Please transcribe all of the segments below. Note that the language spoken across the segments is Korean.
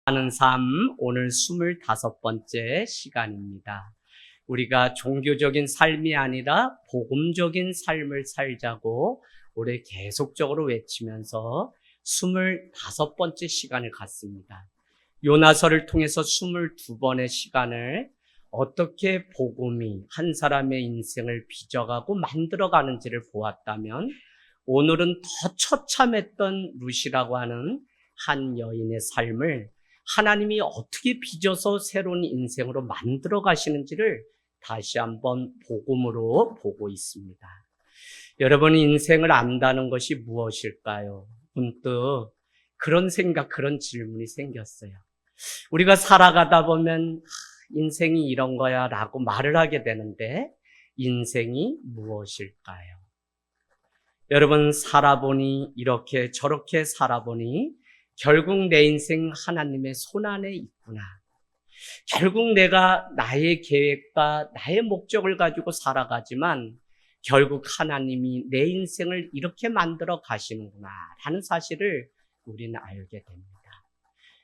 하는 삶, 오늘 25번째 시간입니다. 우리가 종교적인 삶이 아니라 복음적인 삶을 살자고 올해 계속적으로 외치면서 25번째 시간을 갖습니다. 요나서를 통해서 22번의 시간을 어떻게 복음이 한 사람의 인생을 빚어가고 만들어가는지를 보았다면, 오늘은 더 처참했던 룻이라고 하는 한 여인의 삶을 하나님이 어떻게 빚어서 새로운 인생으로 만들어 가시는지를 다시 한번 복음으로 보고 있습니다. 여러분, 인생을 안다는 것이 무엇일까요? 문득 그런 생각, 그런 질문이 생겼어요. 우리가 살아가다 보면 인생이 이런 거야 라고 말을 하게 되는데, 인생이 무엇일까요? 여러분, 살아보니 이렇게 저렇게 살아보니 결국 내 인생 하나님의 손안에 있구나. 결국 내가 나의 계획과 나의 목적을 가지고 살아가지만 결국 하나님이 내 인생을 이렇게 만들어 가시는구나 라는 사실을 우리는 알게 됩니다.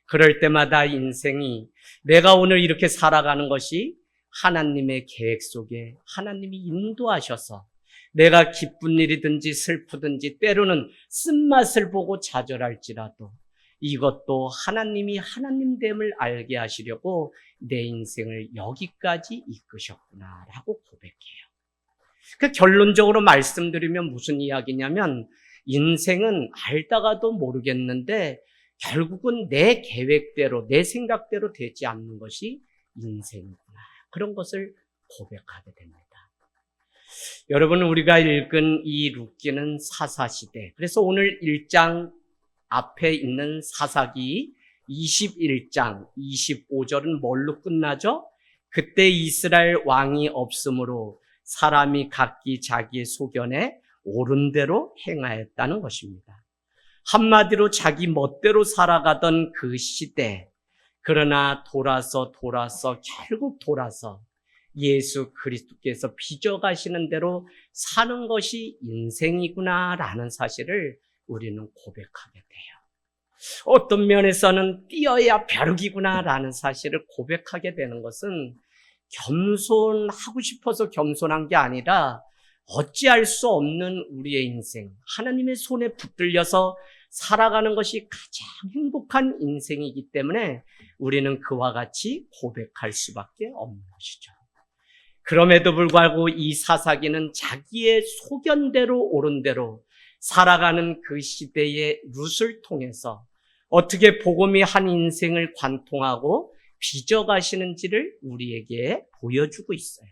그럴 때마다 인생이 내가 오늘 이렇게 살아가는 것이 하나님의 계획 속에 하나님이 인도하셔서 내가 기쁜 일이든지 슬프든지 때로는 쓴맛을 보고 좌절할지라도 이것도 하나님이 하나님됨을 알게 하시려고 내 인생을 여기까지 이끄셨구나라고 고백해요. 그 결론적으로 말씀드리면 무슨 이야기냐면, 인생은 알다가도 모르겠는데 결국은 내 계획대로 내 생각대로 되지 않는 것이 인생이구나. 그런 것을 고백하게 됩니다. 여러분, 우리가 읽은 이 룻기는 사사시대, 그래서 오늘 1장 앞에 있는 사사기 21장 25절은 뭘로 끝나죠? 그때 이스라엘 왕이 없으므로 사람이 각기 자기의 소견에 옳은 대로 행하였다는 것입니다. 한마디로 자기 멋대로 살아가던 그 시대, 그러나 돌아서 결국 돌아서 예수 그리스도께서 빚어가시는 대로 사는 것이 인생이구나라는 사실을 우리는 고백하게 돼요. 어떤 면에서는 뛰어야 벼룩이구나라는 사실을 고백하게 되는 것은 겸손하고 싶어서 겸손한 게 아니라 어찌할 수 없는 우리의 인생, 하나님의 손에 붙들려서 살아가는 것이 가장 행복한 인생이기 때문에 우리는 그와 같이 고백할 수밖에 없는 것이죠. 그럼에도 불구하고 이 사사기는 자기의 소견대로 옳은 대로 살아가는 그 시대의 룻을 통해서 어떻게 복음이 한 인생을 관통하고 빚어가시는지를 우리에게 보여주고 있어요.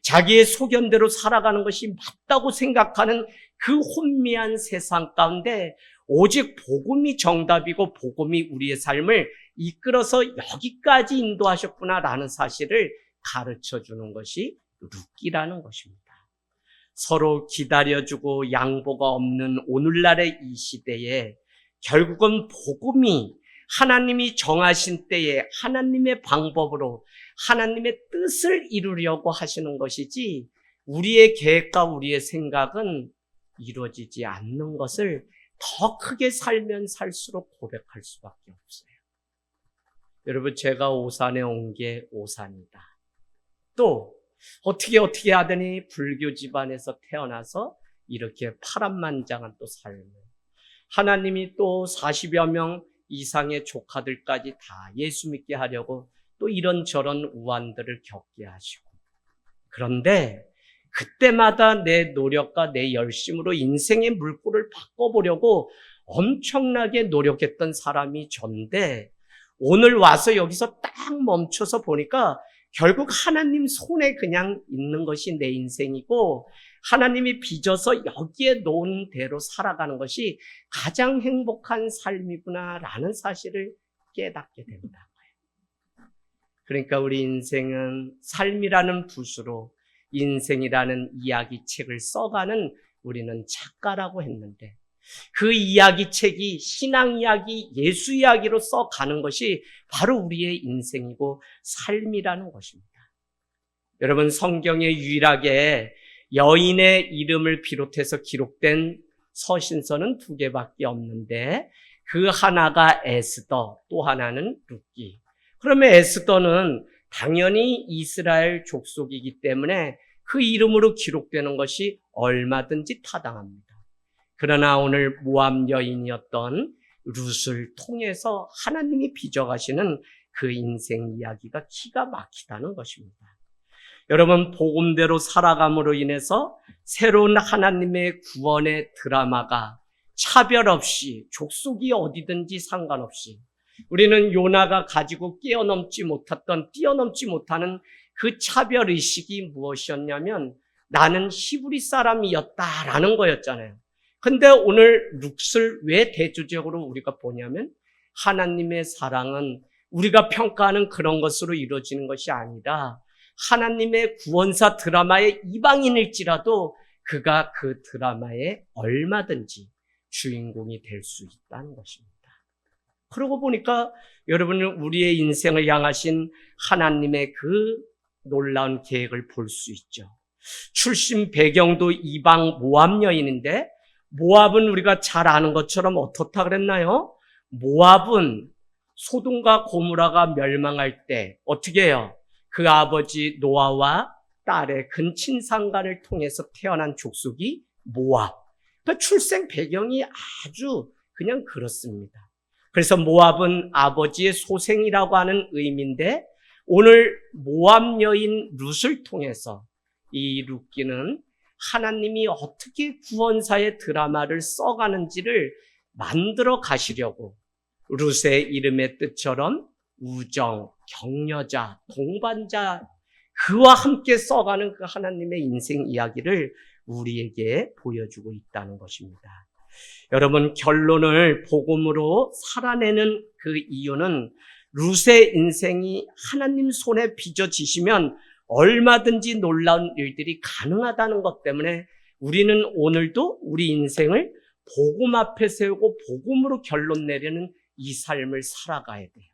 자기의 소견대로 살아가는 것이 맞다고 생각하는 그 혼미한 세상 가운데 오직 복음이 정답이고 복음이 우리의 삶을 이끌어서 여기까지 인도하셨구나라는 사실을 가르쳐주는 것이 룻기라는 것입니다. 서로 기다려주고 양보가 없는 오늘날의 이 시대에 결국은 복음이 하나님이 정하신 때에 하나님의 방법으로 하나님의 뜻을 이루려고 하시는 것이지, 우리의 계획과 우리의 생각은 이루어지지 않는 것을 더 크게 살면 살수록 고백할 수밖에 없어요. 여러분, 제가 오산에 온 게 오산이다. 또 어떻게 하더니 불교 집안에서 태어나서 이렇게 파란만장한 또 삶을, 하나님이 또 40여 명 이상의 조카들까지 다 예수 믿게 하려고 또 이런저런 우환들을 겪게 하시고, 그런데 그때마다 내 노력과 내 열심으로 인생의 물꼬를 바꿔보려고 엄청나게 노력했던 사람이 전데, 오늘 와서 여기서 딱 멈춰서 보니까 결국 하나님 손에 그냥 있는 것이 내 인생이고, 하나님이 빚어서 여기에 놓은 대로 살아가는 것이 가장 행복한 삶이구나라는 사실을 깨닫게 된다고요. 그러니까 우리 인생은 삶이라는 붓으로 인생이라는 이야기책을 써가는 우리는 작가라고 했는데, 그 이야기책이 신앙 이야기, 예수 이야기로 써가는 것이 바로 우리의 인생이고 삶이라는 것입니다. 여러분, 성경에 유일하게 여인의 이름을 비롯해서 기록된 서신서는 2개밖에 없는데, 그 하나가 에스더, 또 하나는 룻기. 그러면 에스더는 당연히 이스라엘 족속이기 때문에 그 이름으로 기록되는 것이 얼마든지 타당합니다. 그러나 오늘 모압 여인이었던 룻을 통해서 하나님이 빚어가시는 그 인생 이야기가 기가 막히다는 것입니다. 여러분, 복음대로 살아감으로 인해서 새로운 하나님의 구원의 드라마가 차별 없이, 족속이 어디든지 상관없이, 우리는 요나가 가지고 뛰어넘지 못하는 그 차별의식이 무엇이었냐면 나는 히브리 사람이었다라는 거였잖아요. 근데 오늘 룻을 왜 대조적으로 우리가 보냐면 하나님의 사랑은 우리가 평가하는 그런 것으로 이루어지는 것이 아니라 하나님의 구원사 드라마의 이방인일지라도 그가 그 드라마에 얼마든지 주인공이 될 수 있다는 것입니다. 그러고 보니까 여러분은 우리의 인생을 향하신 하나님의 그 놀라운 계획을 볼 수 있죠. 출신 배경도 이방 모압 여인인데 모압은 우리가 잘 아는 것처럼 어떻다 그랬나요? 모압은 소돔과 고모라가 멸망할 때 어떻게 해요? 그 아버지 노아와 딸의 근친상간을 통해서 태어난 족속이 모압. 그러니까 출생 배경이 아주 그냥 그렇습니다. 그래서 모압은 아버지의 소생이라고 하는 의미인데 오늘 모압 여인 룻을 통해서 이 룻기는 하나님이 어떻게 구원사의 드라마를 써가는지를 만들어 가시려고 룻의 이름의 뜻처럼 우정, 격려자, 동반자, 그와 함께 써가는 그 하나님의 인생 이야기를 우리에게 보여주고 있다는 것입니다. 여러분, 결론을 복음으로 살아내는 그 이유는 룻의 인생이 하나님 손에 빚어지시면 얼마든지 놀라운 일들이 가능하다는 것 때문에 우리는 오늘도 우리 인생을 복음 앞에 세우고 복음으로 결론 내리는 이 삶을 살아가야 돼요.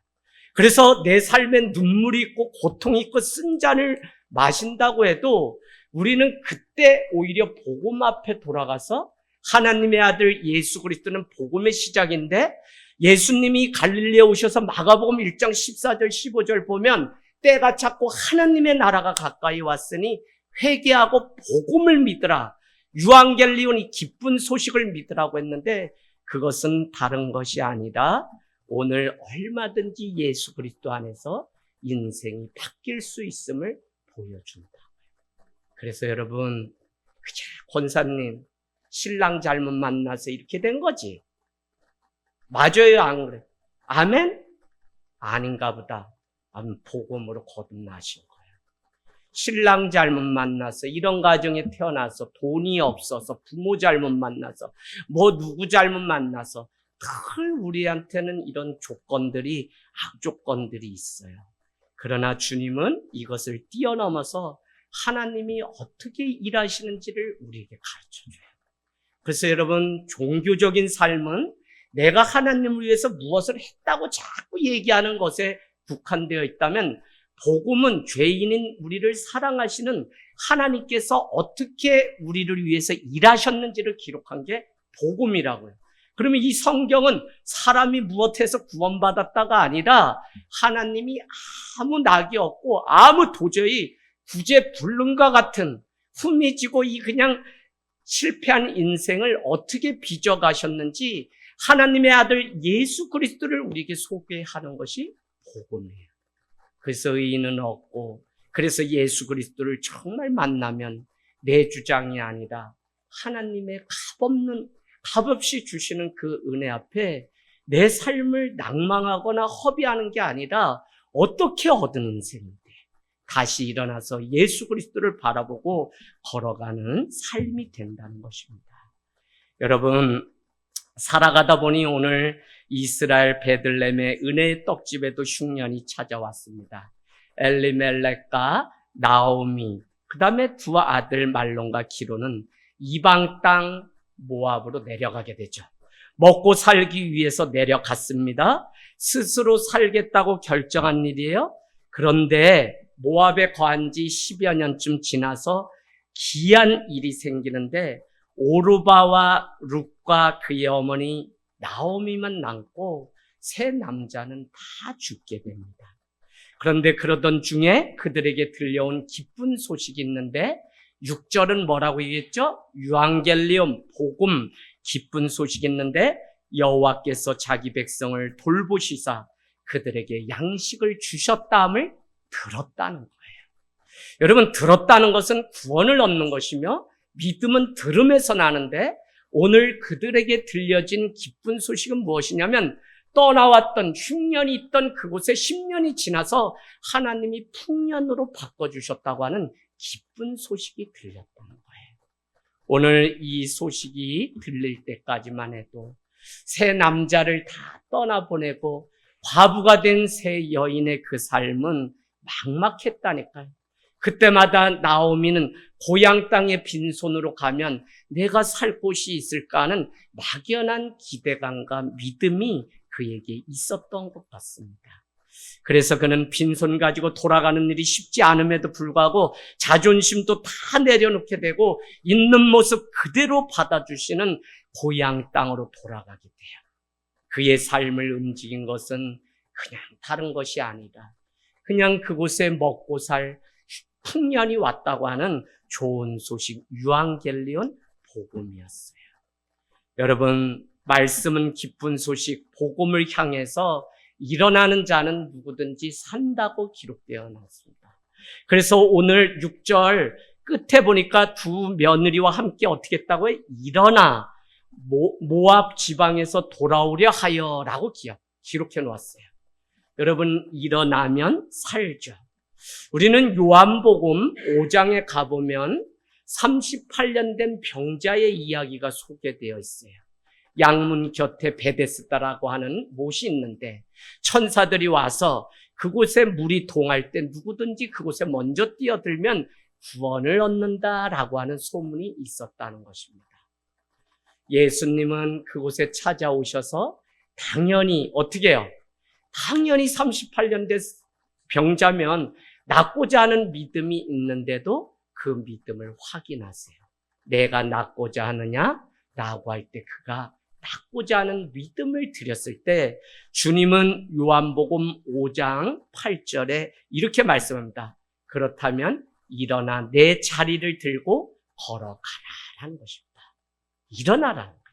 그래서 내 삶에 눈물이 있고 고통이 있고 쓴 잔을 마신다고 해도 우리는 그때 오히려 복음 앞에 돌아가서 하나님의 아들 예수 그리스도는 복음의 시작인데 예수님이 갈릴리에 오셔서 마가복음 1장 14절 15절 보면 때가 찼고 하나님의 나라가 가까이 왔으니 회개하고 복음을 믿으라. 유앙겔리온 이 기쁜 소식을 믿으라고 했는데 그것은 다른 것이 아니라 오늘 얼마든지 예수 그리스도 안에서 인생이 바뀔 수 있음을 보여준다. 그래서 여러분, 권사님 신랑 잘못 만나서 이렇게 된 거지? 맞아요, 안 그래? 아멘? 아닌가 보다. 복음으로 거듭나신 거예요. 신랑 잘못 만나서 이런 가정에 태어나서 돈이 없어서 부모 잘못 만나서 누구 잘못 만나서 늘 우리한테는 이런 조건들이 악조건들이 있어요. 그러나 주님은 이것을 뛰어넘어서 하나님이 어떻게 일하시는지를 우리에게 가르쳐줘요. 그래서 여러분, 종교적인 삶은 내가 하나님을 위해서 무엇을 했다고 자꾸 얘기하는 것에 국한되어 있다면 복음은 죄인인 우리를 사랑하시는 하나님께서 어떻게 우리를 위해서 일하셨는지를 기록한 게 복음이라고요. 그러면 이 성경은 사람이 무엇해서 구원받았다가 아니라 하나님이 아무 낙이 없고 아무 도저히 구제불능과 같은 후미지고 이 그냥 실패한 인생을 어떻게 빚어가셨는지 하나님의 아들 예수 그리스도를 우리에게 소개하는 것이 복음이에요. 그래서 의인은 없고, 그래서 예수 그리스도를 정말 만나면 내 주장이 아니라 하나님의 값없이 주시는 그 은혜 앞에 내 삶을 낭망하거나 허비하는 게 아니라 어떻게 얻은 인생인데 다시 일어나서 예수 그리스도를 바라보고 걸어가는 삶이 된다는 것입니다. 여러분, 살아가다 보니 오늘 이스라엘 베들레헴의 은혜의 떡집에도 흉년이 찾아왔습니다. 엘리멜렉과 나오미, 그 다음에 두 아들 말론과 기로는 이방 땅 모압으로 내려가게 되죠. 먹고 살기 위해서 내려갔습니다. 스스로 살겠다고 결정한 일이에요. 그런데 모압에 거한 지 10여 년쯤 지나서 기이한 일이 생기는데 오르바와 룻과 그의 어머니 나오미만 남고 세 남자는 다 죽게 됩니다. 그런데 그러던 중에 그들에게 들려온 기쁜 소식이 있는데 6절은 뭐라고 얘기했죠? 유앙겔리움, 복음, 기쁜 소식이 있는데 여호와께서 자기 백성을 돌보시사 그들에게 양식을 주셨다함을 들었다는 거예요. 여러분, 들었다는 것은 구원을 얻는 것이며 믿음은 들음에서 나는데 오늘 그들에게 들려진 기쁜 소식은 무엇이냐면 떠나왔던 흉년이 있던 그곳에 10년이 지나서 하나님이 풍년으로 바꿔주셨다고 하는 기쁜 소식이 들렸다는 거예요. 오늘 이 소식이 들릴 때까지만 해도 세 남자를 다 떠나보내고 과부가 된 세 여인의 그 삶은 막막했다니까요. 그때마다 나오미는 고향 땅에 빈손으로 가면 내가 살 곳이 있을까 하는 막연한 기대감과 믿음이 그에게 있었던 것 같습니다. 그래서 그는 빈손 가지고 돌아가는 일이 쉽지 않음에도 불구하고 자존심도 다 내려놓게 되고 있는 모습 그대로 받아주시는 고향 땅으로 돌아가게 돼요. 그의 삶을 움직인 것은 그냥 다른 것이 아니라 그냥 그곳에 먹고 살 풍년이 왔다고 하는 좋은 소식, 유앙겔리온 복음이었어요. 여러분, 말씀은 기쁜 소식, 복음을 향해서 일어나는 자는 누구든지 산다고 기록되어 놨습니다. 그래서 오늘 6절 끝에 보니까 두 며느리와 함께 어떻게 했다고요? 일어나 모압 지방에서 돌아오려 하여라고 기록해 놓았어요. 여러분, 일어나면 살죠. 우리는 요한복음 5장에 가보면 38년 된 병자의 이야기가 소개되어 있어요. 양문 곁에 베데스다라고 하는 못이 있는데 천사들이 와서 그곳에 물이 동할 때 누구든지 그곳에 먼저 뛰어들면 구원을 얻는다라고 하는 소문이 있었다는 것입니다. 예수님은 그곳에 찾아오셔서 당연히 어떻게 해요? 당연히 38년 된 병자면 낫고자 하는 믿음이 있는데도 그 믿음을 확인하세요. 내가 낫고자 하느냐? 라고 할 때 그가 낫고자 하는 믿음을 드렸을 때 주님은 요한복음 5장 8절에 이렇게 말씀합니다. 그렇다면 일어나 내 자리를 들고 걸어가라라는 것입니다. 일어나라는 거예요.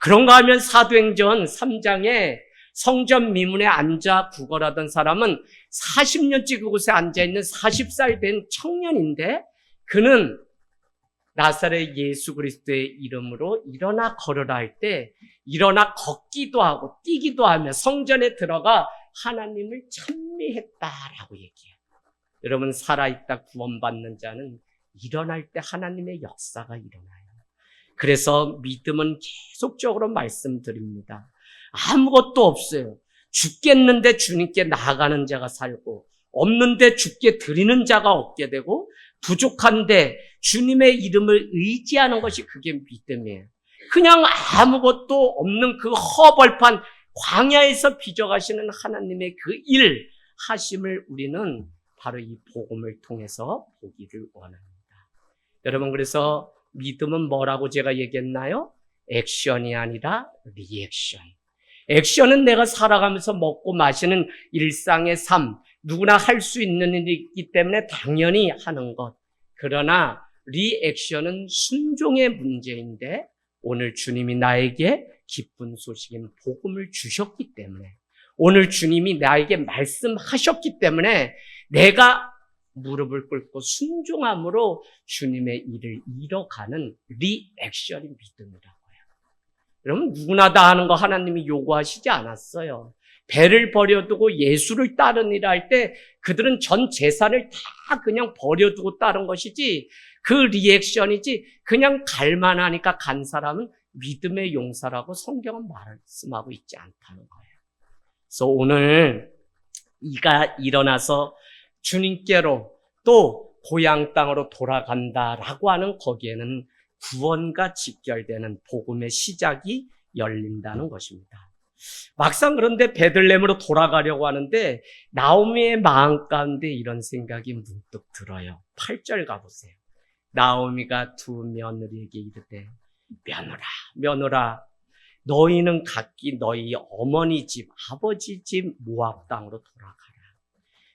그런가 하면 사도행전 3장에 성전 미문에 앉아 구걸하던 사람은 40년째 그곳에 앉아있는 40살 된 청년인데 그는 나사렛 예수 그리스도의 이름으로 일어나 걸으라 할 때 일어나 걷기도 하고 뛰기도 하며 성전에 들어가 하나님을 찬미했다라고 얘기해요. 여러분, 살아있다 구원받는 자는 일어날 때 하나님의 역사가 일어나요. 그래서 믿음은 계속적으로 말씀드립니다. 아무것도 없어요. 죽겠는데 주님께 나아가는 자가 살고 없는데 주께 드리는 자가 없게 되고 부족한데 주님의 이름을 의지하는 것이 그게 믿음이에요. 그냥 아무것도 없는 그 허벌판 광야에서 빚어가시는 하나님의 그 일 하심을 우리는 바로 이 복음을 통해서 보기를 원합니다. 여러분, 그래서 믿음은 뭐라고 제가 얘기했나요? 액션이 아니라 리액션. 액션은 내가 살아가면서 먹고 마시는 일상의 삶, 누구나 할 수 있는 일이기 때문에 당연히 하는 것. 그러나 리액션은 순종의 문제인데 오늘 주님이 나에게 기쁜 소식인 복음을 주셨기 때문에 오늘 주님이 나에게 말씀하셨기 때문에 내가 무릎을 꿇고 순종함으로 주님의 일을 이뤄가는 리액션이 믿음이라고요. 여러분, 누구나 다 하는 거 하나님이 요구하시지 않았어요. 배를 버려두고 예수를 따르니라 할 때 그들은 전 재산을 다 그냥 버려두고 따른 것이지 그 리액션이지 그냥 갈만하니까 간 사람은 믿음의 용사라고 성경은 말씀하고 있지 않다는 거예요. 그래서 오늘 이가 일어나서 주님께로 또 고향 땅으로 돌아간다라고 하는 거기에는 구원과 직결되는 복음의 시작이 열린다는 것입니다. 막상 그런데 베들레헴으로 돌아가려고 하는데 나오미의 마음 가운데 이런 생각이 문득 들어요. 8절 가보세요. 나오미가 두 며느리에게 이르되 며느라 너희는 각기 너희 어머니 집, 아버지 집 모압 땅으로 돌아가라.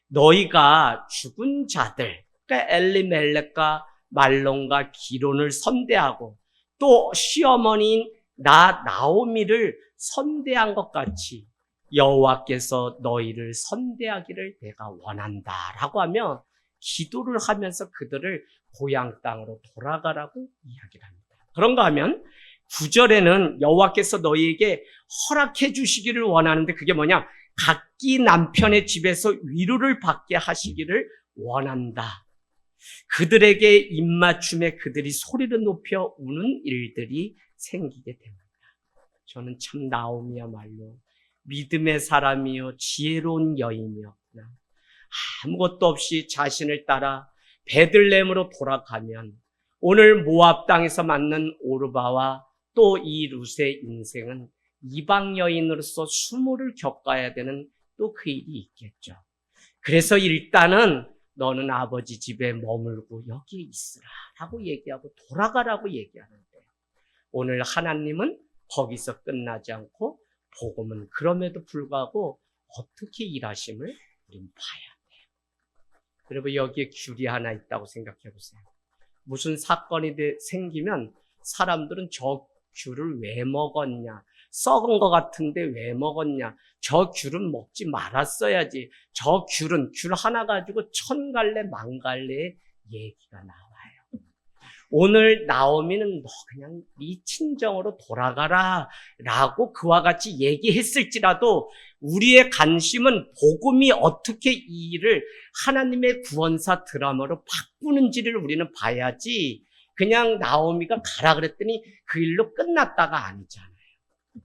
너희가 죽은 자들, 그러니까 엘리멜렉과 말론과 기론을 선대하고 또 시어머니인 나오미를 선대한 것 같이 여호와께서 너희를 선대하기를 내가 원한다라고 하며 기도를 하면서 그들을 고향 땅으로 돌아가라고 이야기를 합니다. 그런가 하면 9절에는 여호와께서 너희에게 허락해 주시기를 원하는데 그게 뭐냐? 각기 남편의 집에서 위로를 받게 하시기를 원한다. 그들에게 입맞춤에 그들이 소리를 높여 우는 일들이 생기게 됩니다. 저는 참 나오미야말로 믿음의 사람이요 지혜로운 여인이었구나. 아무것도 없이 자신을 따라 베들레헴으로 돌아가면 오늘 모압 땅에서 만난 오르바와 또 이 룻의 인생은 이방 여인으로서 수모를 겪어야 되는 또 그 일이 있겠죠. 그래서 일단은 너는 아버지 집에 머물고 여기에 있으라 라고 얘기하고 돌아가라고 얘기하는데 오늘 하나님은 거기서 끝나지 않고 복음은 그럼에도 불구하고 어떻게 일하심을 우린 봐야 돼요. 여러분 여기에 귤이 하나 있다고 생각해 보세요. 무슨 사건이 생기면 사람들은 저 귤을 왜 먹었냐? 썩은 것 같은데 왜 먹었냐? 저 귤은 먹지 말았어야지. 저 귤은 귤 하나 가지고 1000갈래 만갈래의 얘기가 나와요. 오늘 나오미는 너 그냥 네 친정으로 돌아가라 라고 그와 같이 얘기했을지라도 우리의 관심은 복음이 어떻게 이 일을 하나님의 구원사 드라마로 바꾸는지를 우리는 봐야지 그냥 나오미가 가라 그랬더니 그 일로 끝났다가 아니잖아요.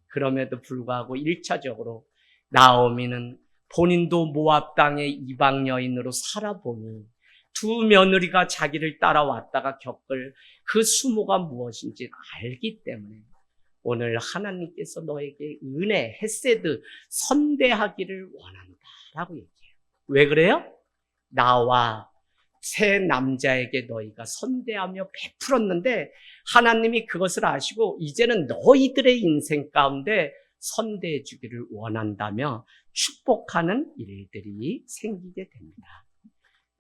그럼에도 불구하고 1차적으로 나오미는 본인도 모압 땅의 이방 여인으로 살아보니 두 며느리가 자기를 따라왔다가 겪을 그 수모가 무엇인지 알기 때문에 오늘 하나님께서 너에게 은혜, 헤세드, 선대하기를 원한다라고 얘기해요. 왜 그래요? 나와 새 남자에게 너희가 선대하며 베풀었는데 하나님이 그것을 아시고 이제는 너희들의 인생 가운데 선대해 주기를 원한다며 축복하는 일들이 생기게 됩니다.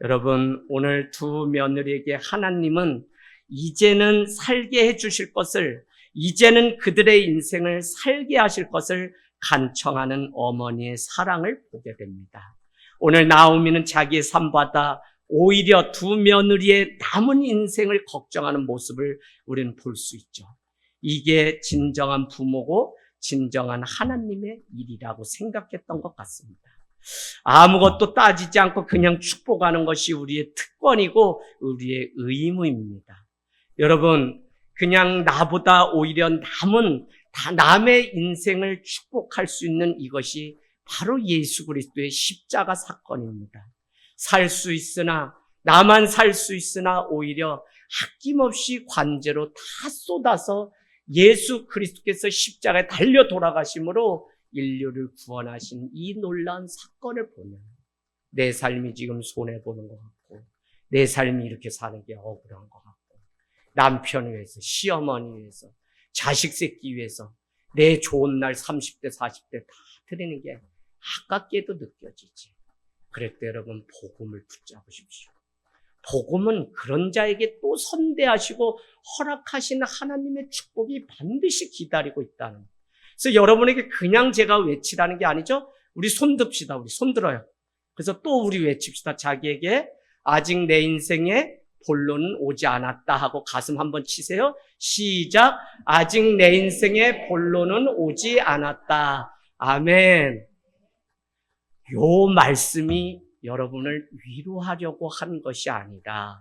여러분 오늘 두 며느리에게 하나님은 이제는 살게 해주실 것을 이제는 그들의 인생을 살게 하실 것을 간청하는 어머니의 사랑을 보게 됩니다. 오늘 나오미는 자기의 삶보다 오히려 두 며느리의 남은 인생을 걱정하는 모습을 우리는 볼 수 있죠. 이게 진정한 부모고 진정한 하나님의 일이라고 생각했던 것 같습니다. 아무것도 따지지 않고 그냥 축복하는 것이 우리의 특권이고 우리의 의무입니다. 여러분, 그냥 나보다 오히려 남의 인생을 축복할 수 있는 이것이 바로 예수 그리스도의 십자가 사건입니다. 살 수 있으나 나만 살 수 있으나 오히려 아낌없이 관제로 다 쏟아서 예수 그리스도께서 십자가에 달려 돌아가심으로 인류를 구원하신 이 놀라운 사건을 보면 내 삶이 지금 손해보는 것 같고 내 삶이 이렇게 사는 게 억울한 것 같고 남편 위해서 시어머니 위해서 자식 새끼 위해서 내 좋은 날 30대 40대 다 드리는 게 아깝게도 느껴지지. 그럴 때 여러분 복음을 붙잡으십시오. 복음은 그런 자에게 또 선대하시고 허락하시는 하나님의 축복이 반드시 기다리고 있다는 거예요. 그래서 여러분에게 그냥 제가 외치라는 게 아니죠. 우리 손 듭시다. 우리 손 들어요. 그래서 또 우리 외칩시다. 자기에게 아직 내 인생에 본론은 오지 않았다 하고 가슴 한번 치세요. 시작. 아직 내 인생에 본론은 오지 않았다. 아멘. 요 말씀이 여러분을 위로하려고 한 것이 아니라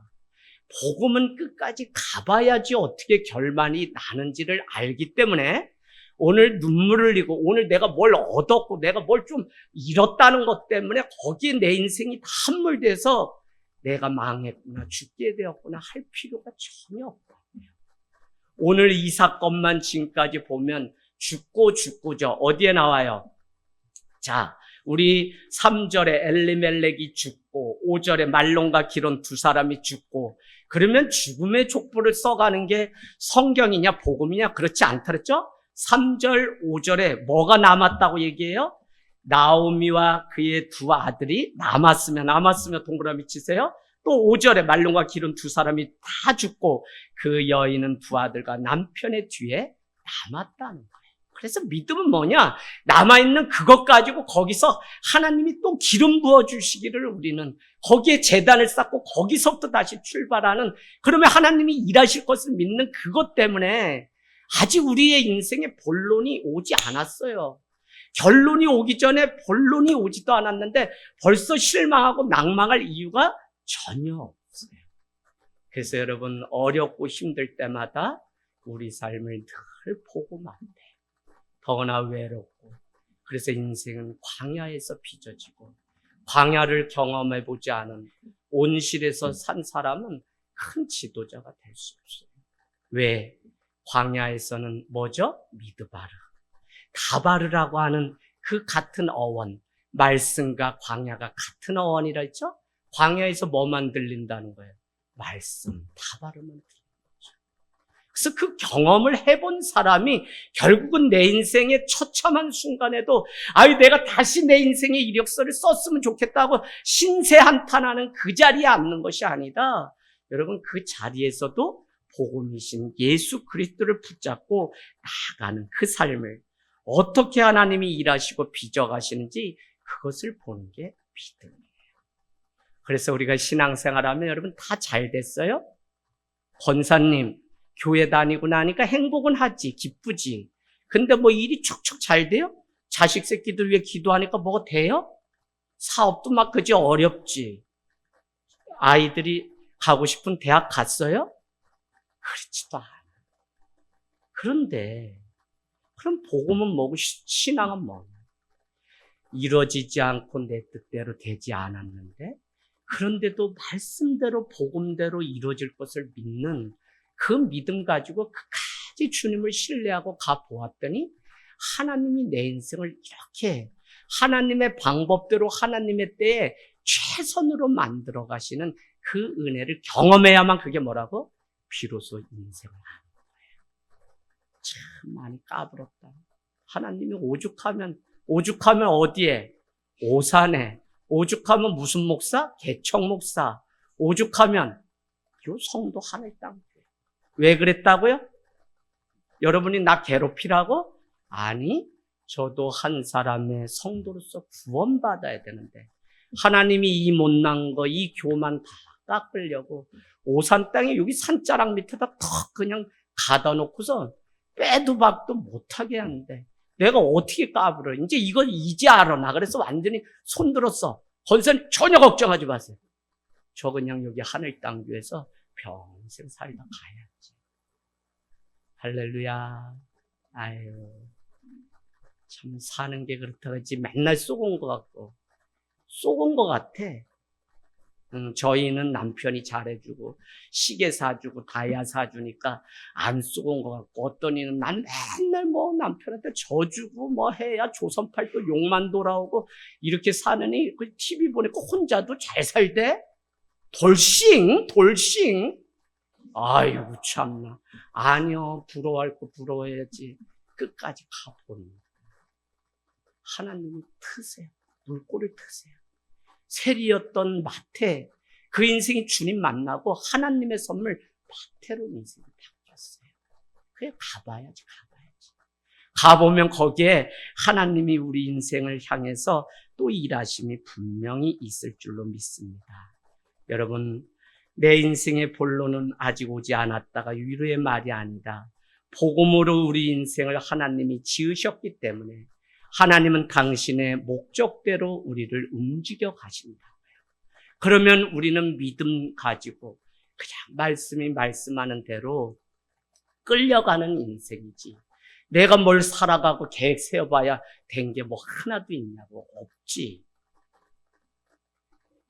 복음은 끝까지 가봐야지 어떻게 결말이 나는지를 알기 때문에 오늘 눈물을 흘리고 오늘 내가 뭘 얻었고 내가 뭘 좀 잃었다는 것 때문에 거기에 내 인생이 다 함몰돼서 내가 망했구나 죽게 되었구나 할 필요가 전혀 없다. 오늘 이 사건만 지금까지 보면 죽고죠. 어디에 나와요? 자, 우리 3절에 엘리멜렉이 죽고 5절에 말론과 기론 두 사람이 죽고 그러면 죽음의 족보를 써가는 게 성경이냐 복음이냐 그렇지 않다 그랬죠? 3절, 5절에 뭐가 남았다고 얘기해요? 나오미와 그의 두 아들이 남았으면 동그라미 치세요. 또 5절에 말론과 기른 두 사람이 다 죽고 그 여인은 두 아들과 남편의 뒤에 남았다는 거예요. 그래서 믿음은 뭐냐? 남아있는 그것 가지고 거기서 하나님이 또 기름 부어주시기를 우리는 거기에 제단을 쌓고 거기서부터 다시 출발하는, 그러면 하나님이 일하실 것을 믿는 그것 때문에 아직 우리의 인생에 본론이 오지 않았어요. 결론이 오기 전에 본론이 오지도 않았는데 벌써 실망하고 낭망할 이유가 전혀 없어요. 그래서 여러분, 어렵고 힘들 때마다 우리 삶을 늘 보고만 돼. 더구나 외롭고. 그래서 인생은 광야에서 빚어지고, 광야를 경험해보지 않은 온실에서 산 사람은 큰 지도자가 될 수 없어요. 왜? 광야에서는 뭐죠? 미드바르, 가바르라고 하는 그 같은 어원, 말씀과 광야가 같은 어원이라 했죠? 광야에서 뭐만 들린다는 거예요? 말씀, 가바르만 들린다는 거죠. 그래서 그 경험을 해본 사람이 결국은 내 인생의 처참한 순간에도 내가 다시 내 인생의 이력서를 썼으면 좋겠다고 신세한탄하는 그 자리에 앉는 것이 아니다. 여러분, 그 자리에서도 복음이신 예수 그리스도를 붙잡고 나아가는 그 삶을 어떻게 하나님이 일하시고 빚어가시는지 그것을 보는 게 믿음이에요. 그래서 우리가 신앙생활하면 여러분 다 잘 됐어요? 권사님, 교회 다니고 나니까 행복은 하지, 기쁘지. 근데 뭐 일이 척척 잘 돼요? 자식 새끼들 위해 기도하니까 뭐가 돼요? 사업도 막 그지 어렵지. 아이들이 가고 싶은 대학 갔어요? 그렇지도 않아. 그런데 그럼 복음은 뭐고 신앙은 뭐냐? 이루어지지 않고 내 뜻대로 되지 않았는데 그런데도 말씀대로 복음대로 이루어질 것을 믿는 그 믿음 가지고 끝까지 주님을 신뢰하고 가보았더니 하나님이 내 인생을 이렇게 하나님의 방법대로 하나님의 때에 최선으로 만들어 가시는 그 은혜를 경험해야만 그게 뭐라고? 비로소 인생을 하는 거예요. 참 많이 까불었다. 하나님이 오죽하면 어디에? 오산에. 오죽하면 무슨 목사? 개척 목사. 오죽하면 요 성도 하늘 땅. 왜 그랬다고요? 여러분이 나 괴롭히라고? 아니, 저도 한 사람의 성도로서 구원받아야 되는데 하나님이 이 못난 거, 이 교만 다 깎으려고 오산 땅에 여기 산자락 밑에다 턱 그냥 가다 놓고서 빼도 박도 못하게 하는데 내가 어떻게 까불어? 이제 알아. 나 그래서 완전히 손들었어. 권사님 전혀 걱정하지 마세요. 저 그냥 여기 하늘 땅 교회에서 평생 살다 가야지. 할렐루야. 아유, 참 사는 게 그렇다 그러지. 맨날 쏘은 것 같고. 쏘은 것 같아. 저희는 남편이 잘해주고 시계 사주고 다이아 사주니까 안 쏘은 것 같고, 어떤 이는 난 맨날 뭐 남편한테 져주고 뭐 해야 조선팔도 욕만 돌아오고 이렇게 사느니 그 TV 보니까 혼자도 잘 살대? 돌싱. 아이고 참나. 아니요, 부러워할 거 부러워해야지. 끝까지 가보는 거예요. 하나님이 트세요. 물꼬를 트세요. 세리였던 마태, 그 인생이 주님 만나고 하나님의 선물 마태로 인생이 바뀌었어요. 그래 가봐야지. 가보면 거기에 하나님이 우리 인생을 향해서 또 일하심이 분명히 있을 줄로 믿습니다. 여러분, 내 인생의 본론은 아직 오지 않았다가 위로의 말이 아니다. 복음으로 우리 인생을 하나님이 지으셨기 때문에 하나님은 당신의 목적대로 우리를 움직여 가신다. 그러면 우리는 믿음 가지고 그냥 말씀이 말씀하는 대로 끌려가는 인생이지. 내가 뭘 살아가고 계획 세워봐야 된 게 뭐 하나도 있냐고. 없지.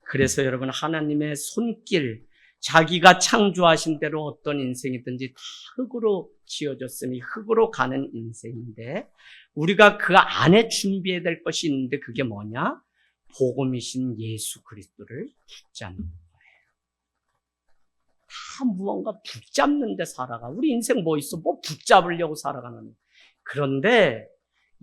그래서 여러분, 하나님의 손길, 자기가 창조하신 대로 어떤 인생이든지 다 흙으로 지어졌으니 흙으로 가는 인생인데 우리가 그 안에 준비해야 될 것이 있는데 그게 뭐냐? 복음이신 예수 그리스도를 붙잡는 거예요. 다 무언가 붙잡는 데 살아가. 우리 인생 뭐 있어? 뭐 붙잡으려고 살아가는. 그런데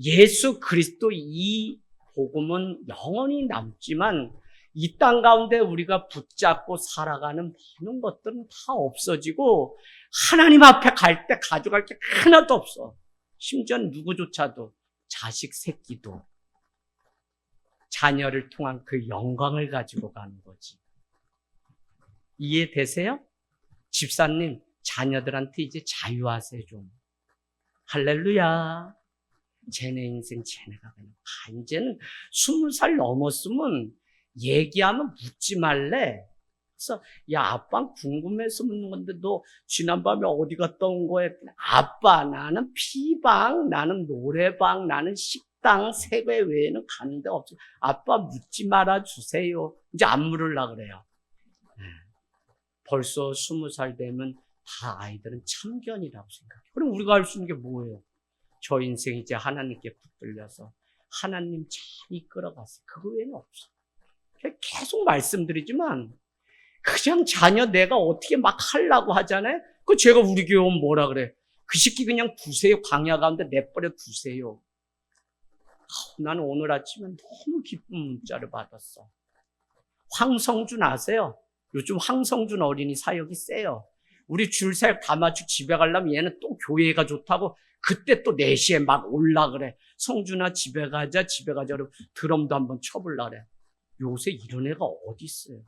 예수 그리스도 이 복음은 영원히 남지만 이 땅 가운데 우리가 붙잡고 살아가는 많은 것들은 다 없어지고 하나님 앞에 갈 때 가져갈 게 하나도 없어. 심지어 누구조차도 자식 새끼도 자녀를 통한 그 영광을 가지고 가는 거지. 이해되세요? 집사님, 자녀들한테 이제 자유하세요 좀. 할렐루야. 쟤네 인생 쟤네가 그냥 이제는 20살 넘었으면 얘기하면 묻지 말래. 그래서 야, 아빠 궁금해서 묻는 건데 너 지난밤에 어디 갔다 온 거야? 아빠, 나는 피방, 나는 노래방, 나는 식당, 세배 외에는 가는 데 없어. 아빠 묻지 말아 주세요. 이제 안 물으려고 그래요. 벌써 20살 되면 다 아이들은 참견이라고 생각해. 그럼 우리가 할 수 있는 게 뭐예요? 저 인생 이제 하나님께 붙들려서 하나님 잘 이끌어가세요. 그거 외에는 없어. 계속 말씀드리지만 그냥 자녀 내가 어떻게 막 하려고 하잖아요. 그 제가 우리 교회 오면 뭐라 그래? 그 새끼 그냥 두세요. 광야 가운데 내버려 두세요. 나는 오늘 아침에 너무 기쁜 문자를 받았어. 황성준 아세요? 요즘 황성준 어린이 사역이 세요. 우리 줄사역 다 마치고 집에 가려면 얘는 또 교회가 좋다고 그때 또 4시에 막 올라 그래. 성준아 집에 가자 그러고 드럼도 한번 쳐볼라 그래. 요새 이런 애가 어디 있어요?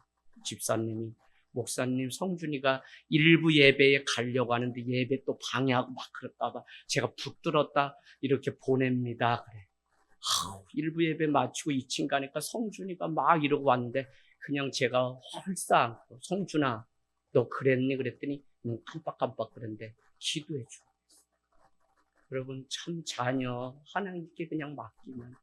집사님이, 목사님, 성준이가 일부 예배에 가려고 하는데 예배 또 방해하고 막 그럴까봐 제가 붙들었다 이렇게 보냅니다. 그래. 일부 예배 마치고 2층 가니까 성준이가 막 이러고 왔는데 그냥 제가 헐싸 안고 성준아 너 그랬니? 그랬더니 눈 깜빡깜빡 그랬는데 기도해 줘. 여러분 참 자녀 하나님께 그냥 맡기면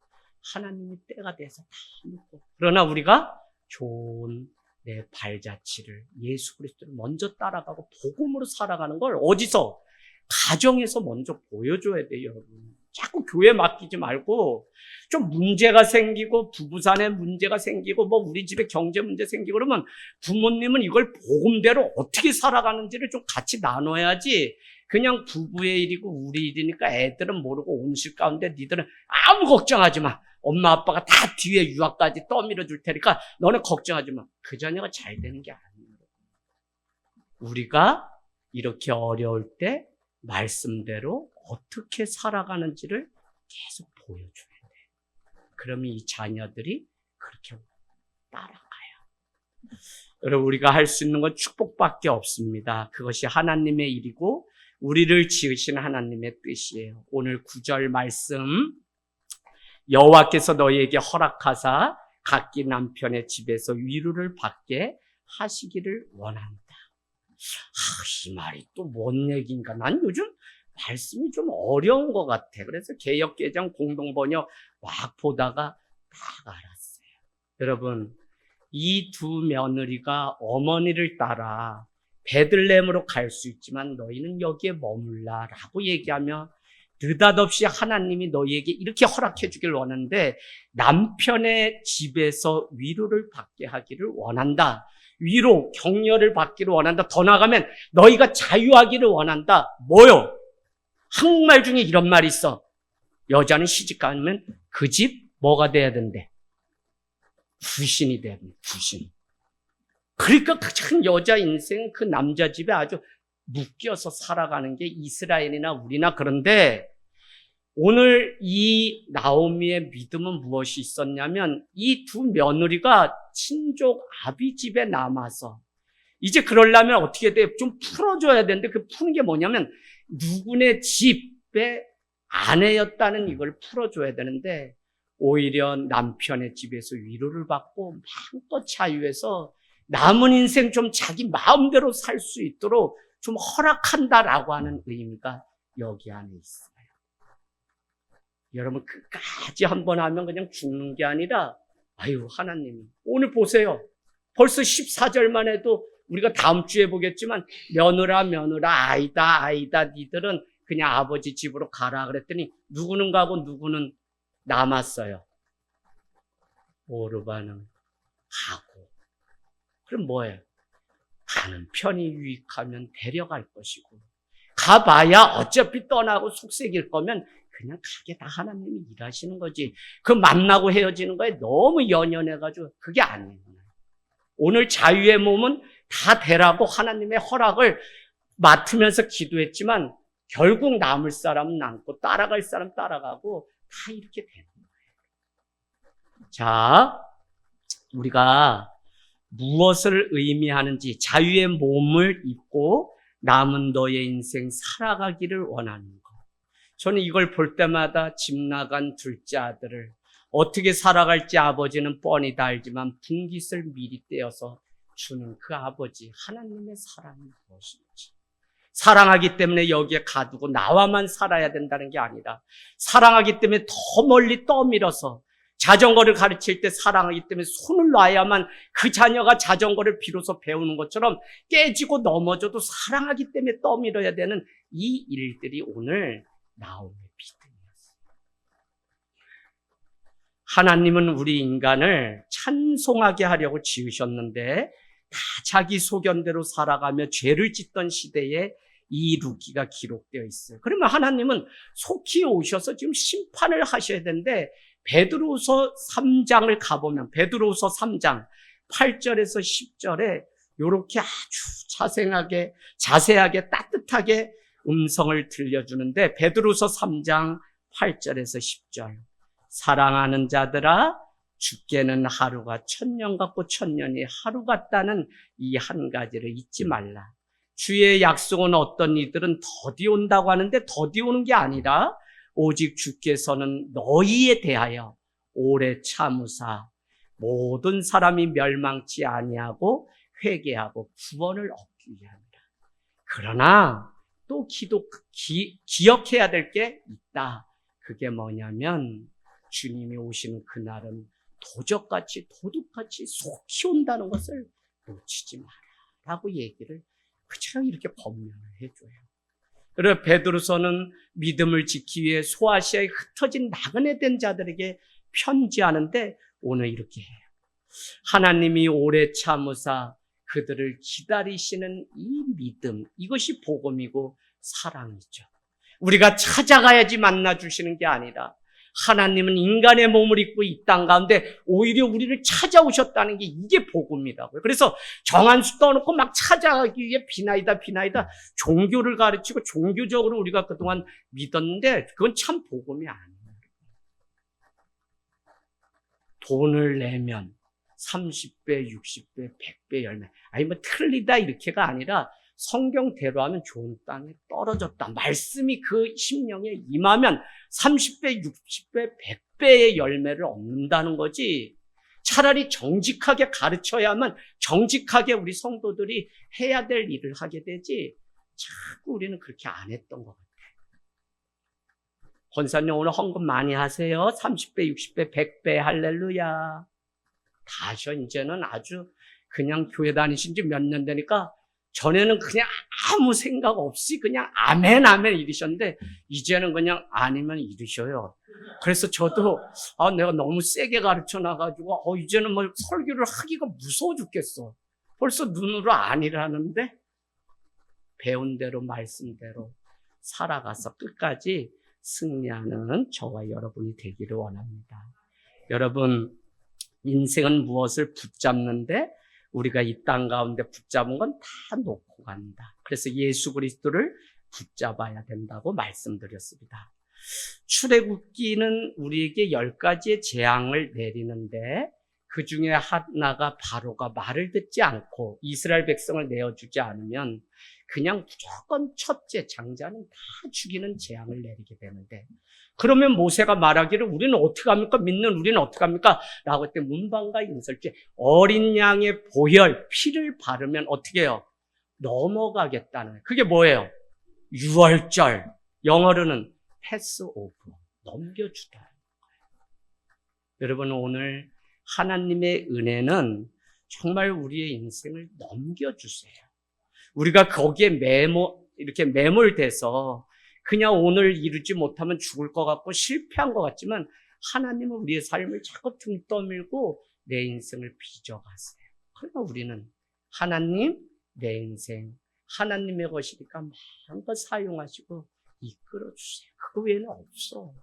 하나님이 때가 돼서 다 묻고 그러나 우리가 좋은 내 발자취를 예수 그리스도를 먼저 따라가고 복음으로 살아가는 걸 어디서? 가정에서 먼저 보여줘야 돼요, 여러분. 자꾸 교회 맡기지 말고 좀 문제가 생기고 부부간에 문제가 생기고 뭐 우리 집에 경제 문제 생기고 그러면 부모님은 이걸 복음대로 어떻게 살아가는지를 좀 같이 나눠야지 그냥 부부의 일이고 우리 일이니까 애들은 모르고 온실 가운데 니들은 아무 걱정하지 마. 엄마 아빠가 다 뒤에 유학까지 떠밀어 줄 테니까 너는 걱정하지 마. 그 자녀가 잘 되는 게 아니에요. 우리가 이렇게 어려울 때 말씀대로 어떻게 살아가는지를 계속 보여줘야 돼. 그러면 이 자녀들이 그렇게 따라가요. 여러분 우리가 할 수 있는 건 축복밖에 없습니다. 그것이 하나님의 일이고 우리를 지으신 하나님의 뜻이에요. 오늘 9절 말씀 여호와께서 너희에게 허락하사 각기 남편의 집에서 위로를 받게 하시기를 원한다. 이 말이 또 뭔 얘기인가? 난 요즘 말씀이 좀 어려운 것 같아. 그래서 개역개정 공동번역 막 보다가 딱 알았어요. 여러분, 이 두 며느리가 어머니를 따라 베들레헴으로 갈 수 있지만 너희는 여기에 머물라 라고 얘기하며 느닷없이 하나님이 너희에게 이렇게 허락해 주길 원하는데 남편의 집에서 위로를 받게 하기를 원한다. 위로, 격려를 받기를 원한다. 더 나아가면 너희가 자유하기를 원한다. 뭐요? 한국말 중에 이런 말이 있어. 여자는 시집 가면 그 집 뭐가 돼야 된대? 부신이 돼야 된대. 부신. 그러니까 참 여자 인생 그 남자 집에 아주 묶여서 살아가는 게 이스라엘이나 우리나 그런데 오늘 이 나오미의 믿음은 무엇이 있었냐면 이 두 며느리가 친족 아비 집에 남아서 이제 그러려면 어떻게 돼? 좀 풀어줘야 되는데 그 푸는 게 뭐냐면 누구네 집의 아내였다는 이걸 풀어줘야 되는데 오히려 남편의 집에서 위로를 받고 마음껏 자유해서 남은 인생 좀 자기 마음대로 살 수 있도록 좀 허락한다라고 하는 의미가 여기 안에 있어요. 여러분 끝까지 한번 하면 그냥 죽는 게 아니라 아유 하나님이 오늘 보세요. 벌써 14절만 해도 우리가 다음 주에 보겠지만 며느라 아이다 니들은 그냥 아버지 집으로 가라 그랬더니 누구는 가고 누구는 남았어요. 오르반은 가고 그럼 뭐예요? 가는 편이 유익하면 데려갈 것이고 가봐야 어차피 떠나고 속색일 거면 그냥 가게 다 하나님이 일하시는 거지. 그 만나고 헤어지는 거에 너무 연연해가지고 그게 아니에요. 오늘 자유의 몸은 다 되라고 하나님의 허락을 맡으면서 기도했지만 결국 남을 사람은 남고 따라갈 사람 따라가고 다 이렇게 되는 거예요. 자, 우리가 무엇을 의미하는지 자유의 몸을 입고 남은 너의 인생 살아가기를 원하는 것. 저는 이걸 볼 때마다 집 나간 둘째 아들을 어떻게 살아갈지 아버지는 뻔히 다 알지만 분깃을 미리 떼어서 주는 그 아버지 하나님의 사랑이 무엇인지. 사랑하기 때문에 여기에 가두고 나와만 살아야 된다는 게 아니라 사랑하기 때문에 더 멀리 떠밀어서 자전거를 가르칠 때 사랑하기 때문에 손을 놔야만 그 자녀가 자전거를 비로소 배우는 것처럼 깨지고 넘어져도 사랑하기 때문에 떠밀어야 되는 이 일들이 오늘 나오는 믿음이었어요. 하나님은 우리 인간을 찬송하게 하려고 지으셨는데 다 자기 소견대로 살아가며 죄를 짓던 시대에 이 루기가 기록되어 있어요. 그러면 하나님은 속히 오셔서 지금 심판을 하셔야 되는데 베드로서 3장을 가보면 베드로서 3장 8절에서 10절에 이렇게 아주 자세하게 따뜻하게 음성을 들려주는데 베드로서 3장 8절에서 10절 사랑하는 자들아 죽게는 하루가 천년 같고 천년이 하루 같다는 이 한 가지를 잊지 말라. 주의 약속은 어떤 이들은 더디 온다고 하는데 더디 오는 게 아니라 오직 주께서는 너희에 대하여 오래 참으사 모든 사람이 멸망치 아니하고 회개하고 구원을 얻기 위함이라. 그러나 또 기억해야 될 게 있다. 그게 뭐냐면 주님이 오시는 그날은 도둑같이 속히 온다는 것을 놓치지 마라 라고 얘기를 그처럼 이렇게 법명을 해줘요. 그리고 베드로서는 믿음을 지키기 위해 소아시아에 흩어진 나그네 된 자들에게 편지하는데 오늘 이렇게 해요. 하나님이 오래 참으사 그들을 기다리시는 이 믿음, 이것이 복음이고 사랑이죠. 우리가 찾아가야지 만나주시는 게 아니라 하나님은 인간의 몸을 입고 이 땅 가운데 오히려 우리를 찾아오셨다는 게 이게 복음이라고요. 그래서 정한수 떠놓고 막 찾아가기 위해 비나이다 종교를 가르치고 종교적으로 우리가 그동안 믿었는데 그건 참 복음이 아니에요. 돈을 내면 30배, 60배, 100배 열매. 아니 뭐 틀리다 이렇게가 아니라 성경대로 하면 좋은 땅에 떨어졌다. 말씀이 그 심령에 임하면 30배, 60배, 100배의 열매를 얻는다는 거지. 차라리 정직하게 가르쳐야만 정직하게 우리 성도들이 해야 될 일을 하게 되지. 자꾸 우리는 그렇게 안 했던 것 같아요. 권사님 오늘 헌금 많이 하세요. 30배, 60배, 100배 할렐루야. 다 하셔. 이제는 아주 그냥 교회 다니신 지 몇 년 되니까 전에는 그냥 아무 생각 없이 그냥 아멘 이러셨는데 이제는 그냥 아니면 이러셔요. 그래서 저도 내가 너무 세게 가르쳐 놔가지고 이제는 뭐 설교를 하기가 무서워 죽겠어. 벌써 눈으로 아니라는데 배운 대로 말씀대로 살아가서 끝까지 승리하는 저와 여러분이 되기를 원합니다. 여러분 인생은 무엇을 붙잡는데 우리가 이 땅 가운데 붙잡은 건 다 놓고 간다. 그래서 예수 그리스도를 붙잡아야 된다고 말씀드렸습니다. 출애굽기는 우리에게 10가지의 재앙을 내리는데 그 중에 하나가 바로가 말을 듣지 않고 이스라엘 백성을 내어주지 않으면 그냥 무조건 첫째 장자는 다 죽이는 재앙을 내리게 되는데 그러면 모세가 말하기를 우리는 어떻게 합니까? 믿는 우리는 어떻게 합니까? 라고 했더니 문방과 인설주에 어린 양의 보혈, 피를 바르면 어떻게 해요? 넘어가겠다는 거예요. 그게 뭐예요? 유월절, 영어로는 패스오브, 넘겨주다. 여러분 오늘 하나님의 은혜는 정말 우리의 인생을 넘겨주세요. 우리가 거기에 이렇게 매몰돼서 그냥 오늘 이루지 못하면 죽을 것 같고 실패한 것 같지만 하나님은 우리의 삶을 자꾸 등 떠밀고 내 인생을 빚어가세요. 그러나 우리는 하나님, 내 인생, 하나님의 것이니까 마음껏 사용하시고 이끌어주세요. 그거 외에는 없어.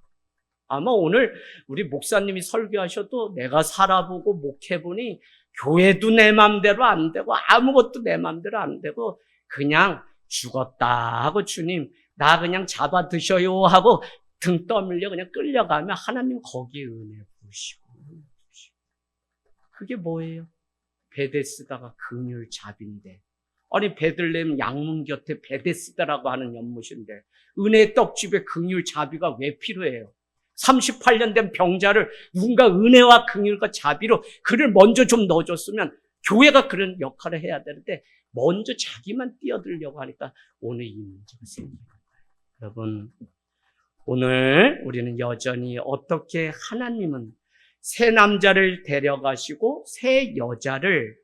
아마 오늘 우리 목사님이 설교하셔도 내가 살아보고 목해보니 교회도 내 맘대로 안 되고 아무것도 내 맘대로 안 되고 그냥 죽었다 하고 주님 나 그냥 잡아 드셔요 하고 등 떠밀려 그냥 끌려가면 하나님 거기에 은혜 부으시고. 그게 뭐예요? 베데스다가 긍휼 자비인데 아니 베들레헴 양문 곁에 베데스다라고 하는 연못인데 은혜의 떡집에 긍휼 자비가 왜 필요해요? 38년 된 병자를 누군가 은혜와 긍휼과 자비로 그를 먼저 좀 넣어줬으면 교회가 그런 역할을 해야 되는데 먼저 자기만 뛰어들려고 하니까 오늘 이 문제가 생기는 거예요. 여러분 오늘 우리는 여전히 어떻게 하나님은 새 남자를 데려가시고 새 여자를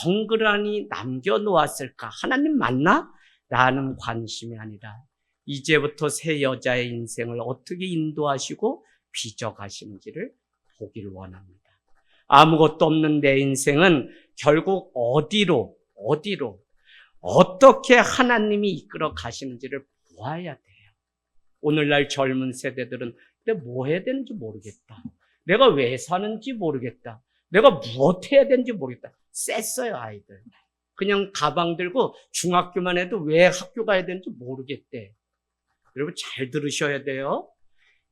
덩그러니 남겨놓았을까? 하나님 맞나? 라는 관심이 아니라 이제부터 새 여자의 인생을 어떻게 인도하시고 빚어가시는지를 보기를 원합니다. 아무것도 없는 내 인생은 결국 어디로 어떻게 하나님이 이끌어 가시는지를 보아야 돼요. 오늘날 젊은 세대들은 내가 뭐 해야 되는지 모르겠다. 내가 왜 사는지 모르겠다. 내가 무엇 해야 되는지 모르겠다. 셌어요, 아이들. 그냥 가방 들고 중학교만 해도 왜 학교 가야 되는지 모르겠대. 여러분 잘 들으셔야 돼요.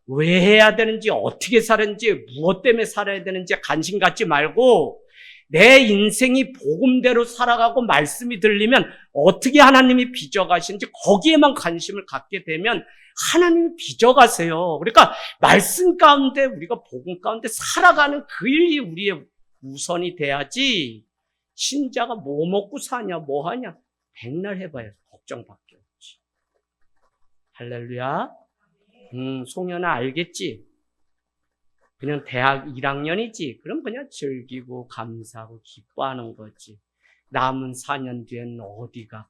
왜 해야 되는지, 어떻게 살았는지, 무엇 때문에 살아야 되는지 관심 갖지 말고 내 인생이 복음대로 살아가고 말씀이 들리면 어떻게 하나님이 빚어가시는지 거기에만 관심을 갖게 되면 하나님이 빚어가세요. 그러니까 말씀 가운데 우리가 복음 가운데 살아가는 그 일이 우리의 우선이 돼야지 신자가 뭐 먹고 사냐 뭐 하냐 백날 해봐야 걱정밖에 없지. 할렐루야. 송현아 알겠지? 그냥 대학 1학년이지. 그럼 그냥 즐기고 감사하고 기뻐하는 거지. 남은 4년 뒤엔 어디 갈까?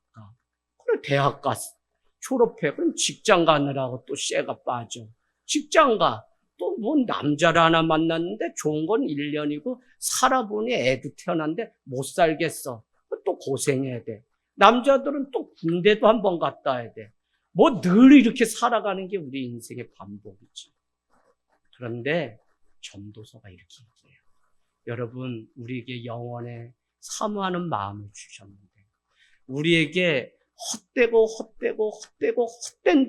그래 대학 갔어. 졸업해. 그럼 직장 가느라고 또 쇠가 빠져. 직장 가. 또 뭐 남자를 하나 만났는데 좋은 건 1년이고 살아보니 애도 태어났는데 못 살겠어. 또 고생해야 돼. 남자들은 또 군대도 한번 갔다 와야 돼. 뭐 늘 이렇게 살아가는 게 우리 인생의 반복이지. 그런데 전도서가 이렇게 얘기해요. 여러분 우리에게 영원에 사모하는 마음을 주셨는데 우리에게 헛되고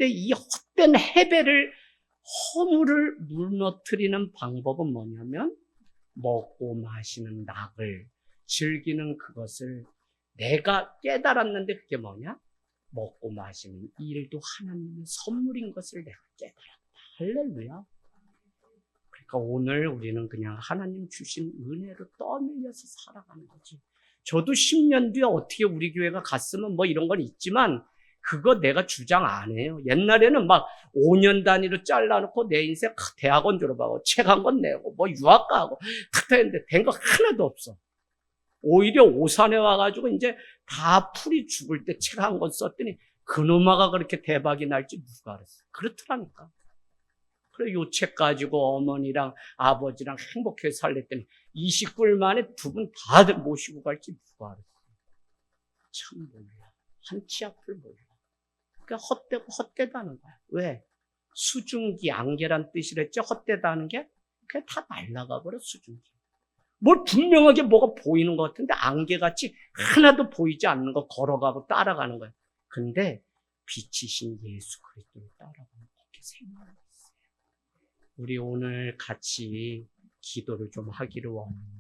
이 헛된 해배를 허물을 무너뜨리는 방법은 뭐냐면 먹고 마시는 낙을 즐기는 그것을 내가 깨달았는데 그게 뭐냐? 먹고 마시는 이 일도 하나님의 선물인 것을 내가 깨달았다. 할렐루야. 그러니까 오늘 우리는 그냥 하나님 주신 은혜로 떠밀려서 살아가는 거지. 저도 10년 뒤에 어떻게 우리 교회가 갔으면 뭐 이런 건 있지만 그거 내가 주장 안 해요. 옛날에는 막 5년 단위로 잘라놓고 내 인생 대학원 졸업하고 책 한 권 내고 뭐 유학 가고 탁 했는데 된 거 하나도 없어. 오히려 오산에 와가지고 이제 다 풀이 죽을 때 책 한 권 썼더니 그놈아가 그렇게 대박이 날지 누가 알았어. 그렇더라니까. 그래 요 책 가지고 어머니랑 아버지랑 행복하게 살랬더니 20불 만에 두 분 다 모시고 갈지 누가 알았어. 참 몰라. 한 치 앞을 몰라. 그러니까 헛되고 헛되다는 거야. 왜? 수증기, 안개란 뜻이랬죠? 헛되다는 게? 그게 다 날아가 버려, 수증기. 뭘 분명하게 뭐가 보이는 것 같은데 안개같이 하나도 보이지 않는 거 걸어가고 따라가는 거야. 근데 빛이신 예수 그리스도를 따라가면 그렇게 생각을 했어요. 우리 오늘 같이 기도를 좀 하기를 원합니다.